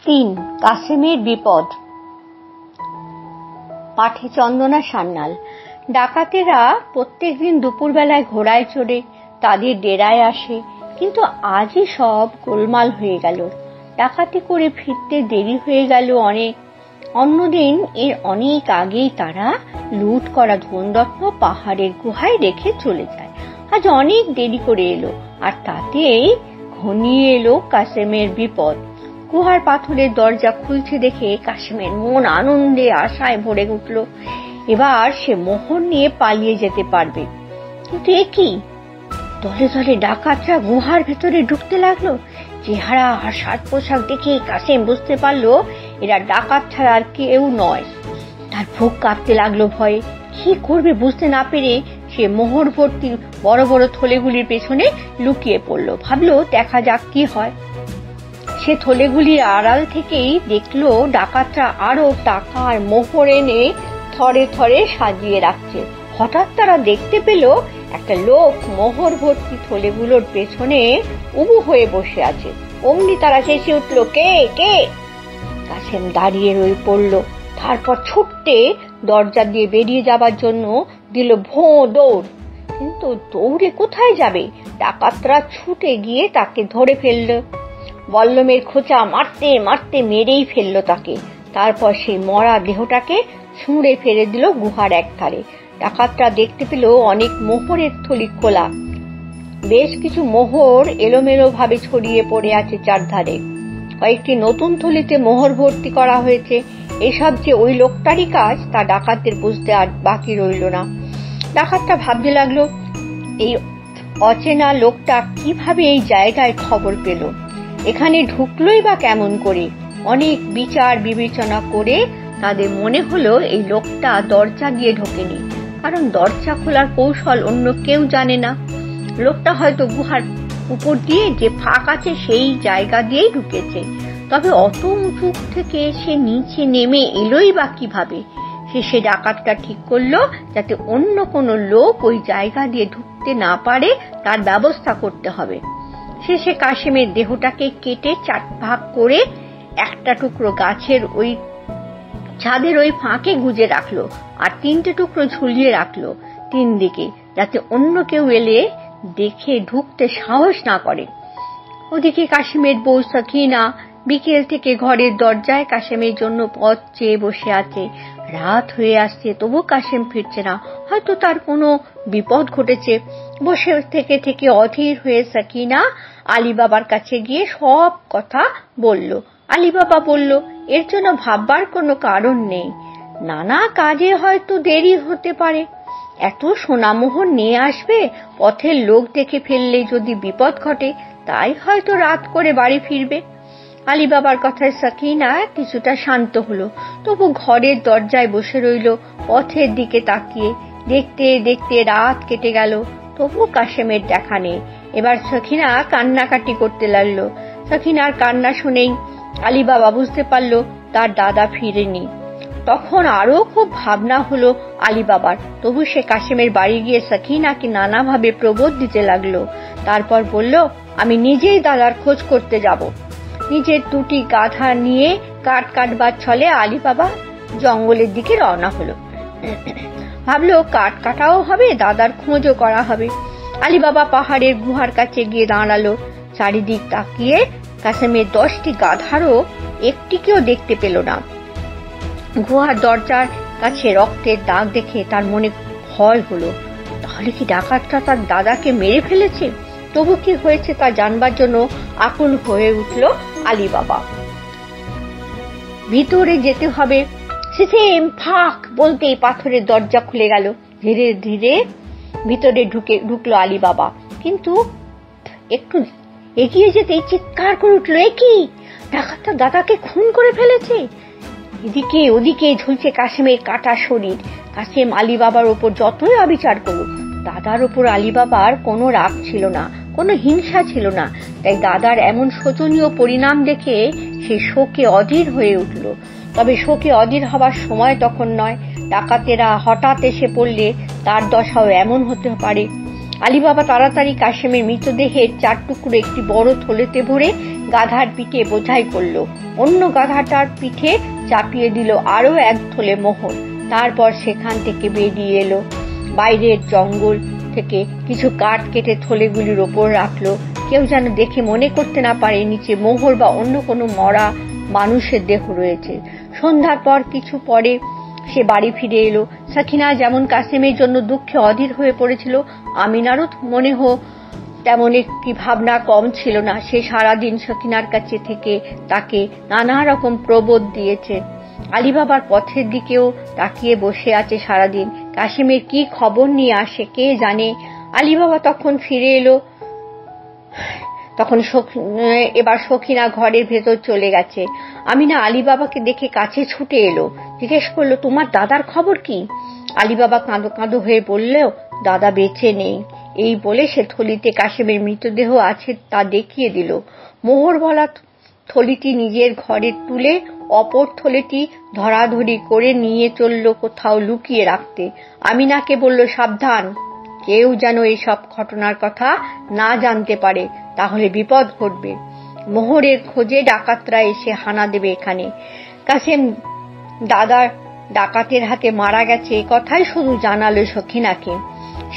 ৩. কাসেমের বিপদ। পাঠে চন্দনা সান্যাল। ডাকাতেরা প্রত্যেকদিন দুপুরবেলায় ঘোড়ায় চড়ে তাদের ডেরায় আসে, কিন্তু আজই সব গোলমাল হয়ে গেল। ডাকাতি করে ফিরতে দেরি হয়ে গেল অনেক। অন্যদিন এর অনেক আগেই তারা লুট করা ধনরত্ন পাহাড়ের গুহায় রেখে চলে যায়। আজ অনেক দেরি করে এলো, আর তাতেই ঘনিয়ে এলো কাসেমের বিপদ। গুহার পাথরের দরজা খুলছে দেখে কাসেমের মন আনন্দে আশায় ভরে উঠল। এবার সে মোহর নিয়ে পালিয়ে যেতে পারবে। কিন্তু এ কি, দলে দলে ডাকাতরা গুহার ভেতরে ঢুকতে লাগলো। চেহারা আর সাজ পোশাক দেখে কাসেম বুঝতে পারলো এরা ডাকাত ছাড়া আর কেউ নয়। তার বুক কাঁপতে লাগলো ভয়ে। কি করবে বুঝতে না পেরে সে মোহর ভর্তি বড় বড় থলেগুলির পেছনে লুকিয়ে পড়লো। ভাবলো দেখা যাক কি হয়। সে থলেগুলির আড়াল থেকেই দেখলো ডাকাতরা আরো টাকা আর মোহর এনে থরে থরে সাজিয়ে রাখছে। হঠাৎ তারা দেখতে পেল একটা লোক মোহর ভর্তি থলেগুলোর পেছনে উবু হয়ে বসে আছে। অমনি তারা চেঁচিয়ে উঠল, কে কে? কাসেম দাঁড়িয়ে রয়ে পড়ল। তারপর ছুটতে দরজা দিয়ে বেরিয়ে যাবার জন্য দিল ভোঁ দৌড়। কিন্তু দৌড়ে কোথায় যাবে? ডাকাতরা ছুটে গিয়ে তাকে ধরে ফেলল। বল্লমের খোঁচা মারতে মারতে মেরেই ফেলল তাকে। তারপর সেই মরা দেহটাকে ছুঁড়ে ফেলে দিল গুহার একধারে। ডাকাতরা দেখতে পেল অনেক মোহরের থলি খোলা। বেশ কিছু মোহর এলোমেলো ভাবে ছড়িয়ে পড়ে আছে চারধারে। কয়েকটি নতুন থলিতে মোহর ভর্তি করা হয়েছে। এসব যে ওই লোকটারই কাজ তা ডাকাতদের বুঝতে আর বাকি রইল না। ডাকাতরা ভাবতে লাগলো, এই অচেনা লোকটা কিভাবে এই জায়গায় খবর পেল, এখানে ঢুকলোই বা কেমন করে? অনেক বিচার বিবেচনা করে তাদের মনে হলো এই লোকটা দরজা দিয়ে ঢোকেনি, কারণ দরজা খোলার কৌশল অন্য কেউ জানে না। লোকটা হয়তো গুহার উপর দিয়ে যে ফাঁক আছে সেই জায়গা দিয়েই ঢুকেছে। তবে অত উঁচু থেকে সে নিচে নেমে এলোই বা কিভাবে? সে ডাকাতটা ঠিক করলো যাতে অন্য কোনো লোক ওই জায়গা দিয়ে ঢুকতে না পারে তার ব্যবস্থা করতে হবে। সে কাসেমের দেহটাকে কেটে 4 ভাগ করে একটা টুকরো গাছের ওই ছাদের ওই ফাঁকে গুজে রাখলো, আর 3টে টুকরো ঝুলিয়ে রাখলো 3 দিকে, যাতে অন্য কেউ এলে দেখে ঢুকতে সাহস না করে। ওদিকে কাসেমের বউ সখিনা বিকেল থেকে ঘরের দরজায় কাসেমের জন্য পথ চেয়ে বসে আছে। রাত হয়ে আসছে, তবু কাসেম ফিরছে না। হয়তো তার কোনো বিপদ ঘটেছে। বসে থেকে থেকে অধীর হয়ে সখিনা আলী বাবার কাছে গিয়ে সব কথা বলল। আলী বাবা বলল, এর জন্য ভাববার কোনো কারণ নেই। নানা কাজে হয়তো দেরি হতে পারে। এত সোনামোহর নিয়ে আসবে, পথের লোক দেখে ফেললে যদি বিপদ ঘটে, তাই হয়তো রাত করে বাড়ি ফিরবে। আলী বাবার কথায় সখিনা কিছুটা শান্ত হলো, তবু ঘরের দরজায় বসে রইল পথের দিকে তাকিয়ে। দেখতে দেখতে রাত কেটে গেল, তবু কাসেমের দেখা নেই। এবার সখিনা কান্নাকাটি করতে লাগলো। সখিনার কান্না শুনেই আলী বাবা বুঝতে পারল তার দাদা ফিরেনি। তখন আরো খুব ভাবনা হলো আলী বাবার। তবু সে কাসেমের বাড়ি গিয়ে সখিনাকে নানাভাবে প্রবোধ দিতে লাগলো। তারপর বলল, আমি নিজেই দাদার খোঁজ করতে যাব। নিজের 2টি গাধা নিয়ে কাঠ কাটবার ছলে আলী বাবা জঙ্গলের দিকে রওনা হলো। ভাবলো কাঠ কাটাও হবে, দাদার খোঁজও করা হবে। আলী বাবা পাহাড়ের গুহার কাছে গিয়ে দাঁড়ালো। চারিদিক তাকিয়ে কাসেমের 10টি গাধারও একটিকেও দেখতে পেল না। গুহার দরজার কাছে রক্তের দাগ দেখে তার মনে ভয় হলো। তাহলে কি ডাকাতরা তার দাদাকে মেরে ফেলেছে? তবু কি হয়েছে তা জানবার জন্য আকুল হয়ে উঠল আলী বাবা। ভিতরে যেতে হবে। সিসেম ফাঁক বলতেই পাথরের দরজা খুলে গেল। ধীরে ধীরে ভিতরে ঢুকলো আলী বাবা। কিন্তু একটু এগিয়ে যেতেই চিৎকার করে উঠল, এ কি, ডাকাতরা দাদাকে খুন করে ফেলেছে! এদিকে ওদিকে ঝুলছে কাসেমের কাটা শরীর। কাসেম আলী বাবার ওপর যতই অবিচার করুক, দাদার ওপর আলী বাবার কোনো রাগ ছিল না, কোনো হিংসা ছিল না। তাই দাদার এমন শোচনীয় পরিণাম দেখে সে শোকে অধীর হয়ে উঠল। তবে শোকে অধীর হবার সময় তখন নয়। ডাকাতেরা হঠাৎ এসে পড়লে তার দশাও এমন হতে পারে। আলী বাবা তাড়াতাড়ি কাশেমের মৃতদেহের 4 টুকরো একটি বড় থলেতে ভরে গাধার পিঠে বোঝাই করলো। অন্য গাধাটার পিঠে চাপিয়ে দিল আরো 1 থলে মোহর। তারপর সেখান থেকে বেরিয়ে এলো। বাইরের জঙ্গল থেকে কিছু কাঠ কেটে থলেগুলির ওপর রাখলো। কেউ যেন দেখে মনে করতে না পারে নিচে মোহর বা অন্য কোনো মরা মানুষের দেহ রয়েছে। সন্ধ্যার পর কিছু পরে সে বাড়ি ফিরে এলো। সাকিনা যেমন কাসেমের জন্য দুঃখে অধীর হয়ে পড়েছিল, আমিনারও মনে তেমন একটি ভাবনা কম ছিল না। সে সারাদিন সাকিনার কাছে থেকে তাকে নানা রকম প্রবোধ দিয়েছে। আলী বাবার পথের দিকেও তাকিয়ে বসে আছে সারাদিন। কাসেমের কি খবর নিয়ে আসে কে জানে। আলী বাবা তখন ফিরে এলো। তখন এবার সখিনা ঘরের ভেতর চলে গেছে। আমিনা আলী বাবাকে দেখে কাছে ছুটে এলো, জিজ্ঞেস করলো, তোমার দাদার খবর কি? আলী বাবা কাঁদো কাঁদো হয়ে বললেও, দাদা বেঁচে নেই। এই বলে সে থলিতে কাসেমের মৃতদেহ আছে তা দেখিয়ে দিল। মোহর বলা থলিটি নিজের ঘরে তুলে অপর থলিটি ধরাধরি করে নিয়ে চলল কোথাও লুকিয়ে রাখতে। আমিনাকে বলল, সাবধান, কেউ যেন এইসব ঘটনার কথা না জানতে পারে, তাহলে বিপদ ঘটবে। মোহরের খোঁজে ডাকাতরা এসে হানা দেবে এখানে। কাসেম দাদা ডাকাতের হাতে মারা গেছে এ কথাই শুধু জানালো সখিনাকে।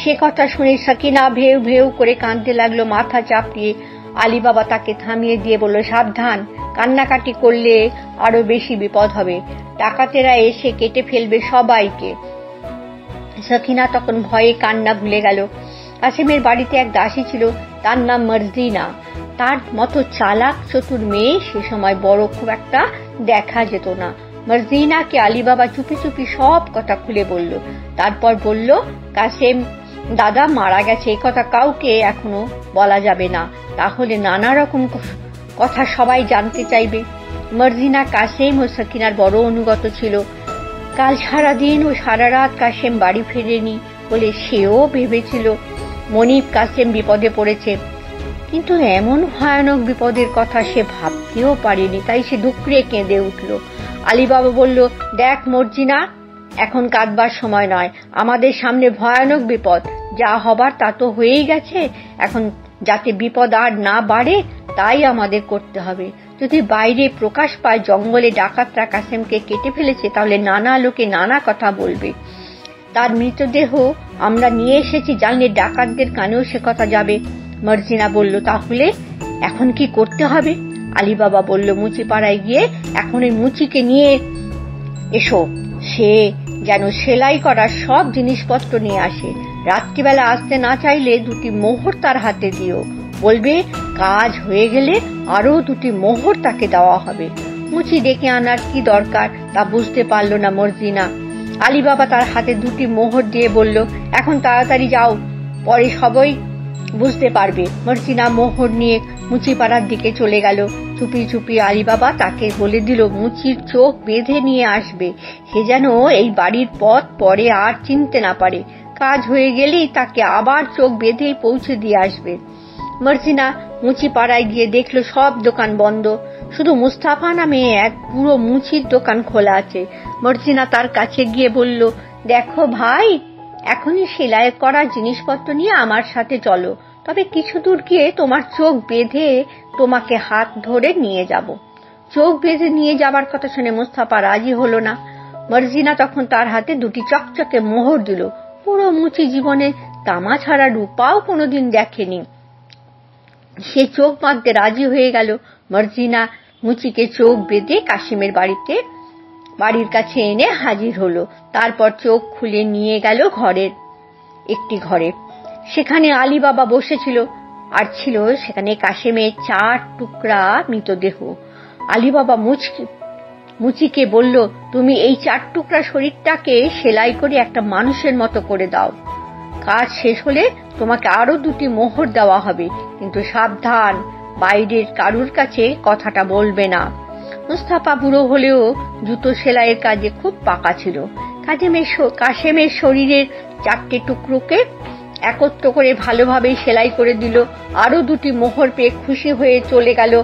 সে কথা শুনে সাকিনা ভেউ ভেউ করে কাঁদতে লাগলো মাথা চাপিয়ে। আলী বাবা তাকে থামিয়ে দিয়ে বলল, সাবধান, কান্নাকাটি করলে আরো বেশি বিপদ হবে। ডাকাতেরা এসে কেটে ফেলবে সবাইকে। সাকিনা তখন ভয়ে কান্না ভুলে গেল। কাসেমের বাড়িতে এক দাসী ছিল, তার নাম মর্জিনা। তার মতো চালাক চতুর মেয়ে সে সময় বড় খুব একটা দেখা যেত না। মর্জিনাকে আলী বাবা চুপি চুপি সব কথা খুলে বলল। তারপর বলল, কাসেম দাদা মারা গেছে এ কথা কাউকে এখনো বলা যাবে না, তাহলে নানা রকম কথা সবাই জানতে চাইবে। মর্জিনা কাসেম ও সাকিনার বড় অনুগত ছিল। কাল সারাদিন ও সারা রাত কাসেম বাড়ি ফেরেনি বলে সেও ভেবেছিল মনিব কাসেম বিপদে পড়েছে, কিন্তু এমন ভয়ানক বিপদের কথা সে ভাবতেও পারেনি। তাই সে দুঃখে কেঁদে উঠল। আলী বাবা বলল, দেখ মর্জিনা, এখন কাঁদবার সময় নয়, আমাদের সামনে ভয়ানক বিপদ। যা হবার তা তো হয়েই গেছে, এখন যাতে বিপদ আর না বাড়ে তাই আমাদের করতে হবে। যদি বাইরে প্রকাশ পায় জঙ্গলে ডাকাতরা কাসেমকে কেটে ফেলেছে, তাহলে নানা লোকে নানা কথা বলবে। তার মৃতদেহ আমরা নিয়ে এসেছি জানলে ডাকাতদের কানেও সে কথা যাবে। মর্জিনা বলল, তাহলে এখন কি করতে হবে? আলী বাবা বলল, মুচিপাড়ায় গিয়ে এখন ওই মুচিকে নিয়ে এসো, সে যেন সেলাই করার সব জিনিসপত্র নিয়ে আসে। রাত্রিবেলা আসতে না চাইলে 2টি মোহর তার হাতে দিও, বলবে কাজ হয়ে গেলে আরো 2টি মোহর তাকে দেওয়া হবে। মুচি ডেকে আনার কি দরকার তা বুঝতে পারল না মর্জিনা। আলী বাবা তার হাতে 2টি মোহর দিয়ে বলল, এখন তাড়াতাড়ি যাও, পরে সবাই বুঝতে পারবে। মর্জিনা মোহর নিয়ে মুচিপাড়ার দিকে চলে গেল। চুপি চুপি আলী বাবা তাকে বলে দিল, মুচির চোখ বেঁধে নিয়ে আসবে, সে যেন এই বাড়ির পথ পরে আর চিনতে না পারে। কাজ হয়ে গেলেই তাকে আবার চোখ বেঁধেই পৌঁছে দিয়ে আসবে। মর্জিনা মুচিপাড়ায় গিয়ে দেখলো সব দোকান বন্ধ, শুধু মুস্তাফা নামে এক পুরো মুচির দোকান খোলা আছে। মর্জিনা তার কাছে গিয়ে বলল, দেখো ভাই, এখনই সেলাই করা জিনিসপত্র নিয়ে আমার সাথে চলো, তবে কিছু দূর গিয়ে তোমার চোখ বেঁধে তোমাকে হাত ধরে নিয়ে যাব। চোখ বেঁধে নিয়ে যাবার কথা শুনে মুস্তাফা রাজি হলো না। মর্জিনা তখন তার হাতে 2টি চকচকে মোহর দিল। পুরো মুচি জীবনে তামা ছাড়া রূপাও কোনোদিন দেখেনি। সে চোখ বাঁধতে রাজি হয়ে গেল। মর্জিনা মুচিকে চোখ বেঁধে কাসেমের বাড়ির কাছে এনে হাজির হলো। তারপর চোখ খুলে নিয়ে গেল একটি ঘরে। সেখানে আলী বাবা বসেছিল, আর ছিল সেখানে কাসেমের 4 টুকরা মৃতদেহ। আলী বাবা মুচিকে বলল, তুমি এই 4 টুকরা শরীরটাকে সেলাই করে একটা মানুষের মতো করে দাও। কাজ শেষ হলে তোমাকে আরো 2টি মোহর দেওয়া হবে, কিন্তু সাবধান, বাইরের কারুর কাছে কথাটা বলবে না। মুস্তাফা বুড়ো হলেও জুতো সেলাইয়ের কাজে খুব পাকা ছিল। কাসেমের শরীরের 4টে টুকরোকে একত্র করে ভালোভাবে সেলাই করে দিল। আরো 2টি মোহর পেয়ে খুশি হয়ে চলে গেল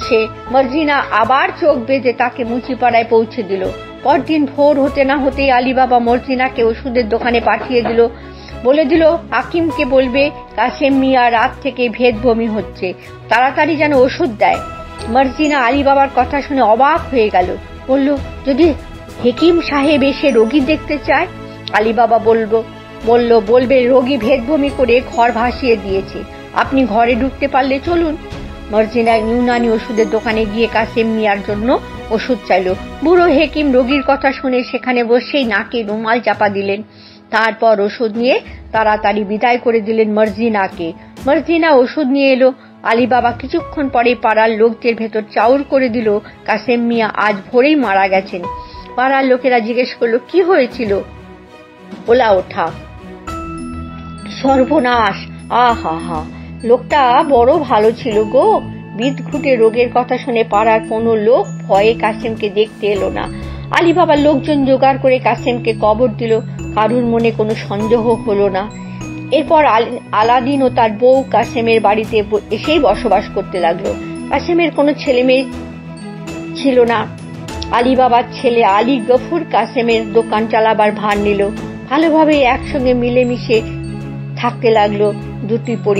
সে। মর্জিনা আবার চোখ বেঁধে তাকে মুচিপাড়ায় পৌঁছে দিল। পরদিন ভোর হতে না হতেই আলী বাবা মর্জিনাকে ওষুধের দোকানে পাঠিয়ে দিল। বলে দিল হাকিমকে বলবে কাসেম মিয়া রাত থেকে ভেদ বমি হচ্ছে, তাড়াতাড়ি যেন ওষুধ দেয়। মর্জিনা আলী বাবার কথা শুনে অবাক হয়ে গেল, বলল যদি হেকিম সাহেব এসে রোগী দেখতে চায়? আলী বাবা বলবে রোগী ভেদ বমি করে ঘর ভাসিয়ে দিয়েছে, আপনি ঘরে ঢুকতে পারলে চলুন। মর্জিনা ইউনানি ওষুধের দোকানে গিয়ে কাসেম মিয়ার জন্য ওষুধ চাইল। বুড়ো হেকিম রোগীর কথা শুনে সেখানে বসেই নাকে রুমাল চাপা দিলেন, তারপর ওষুধ নিয়ে তাড়াতাড়ি বিদায় করে দিলেন মর্জিনাকে। মর্জিনা ওষুধ নিয়ে এলো। আলী বাবা কিছুক্ষণ পরে পাড়ার লোকদের ভেতর চাউর করে দিল কাসেম মিয়া আজ ভোরেই মারা গেছেন। পাড়ার লোকেরা জিজ্ঞেস করলো কি হয়েছিল? ওলা ওঠা। সর্বনাশ, আহা হা, লোকটা বড় ভালো ছিল গো। বিদঘুটে রোগের কথা শুনে পাড়ার কোনো লোক ভয়ে কাসেমকে দেখতে এলো না। আলী বাবার লোকজন জোগাড় করে কাসেমকে কবর দিল, কারুর মনে কোনো সন্দেহ হলো না। এরপর আলাদিন ও তার বউ কাসেমের বাড়িতে এসেই বসবাস করতে লাগলো। কাসেমের কোনো ছেলে মেয়ে ছিল না। আলী বাবার ছেলে আলী গফুর কাসেমের দোকান চালাবার ভার নিল। ভালোভাবে একসঙ্গে মিলেমিশে থাকতে লাগলো দুটি পরিবার।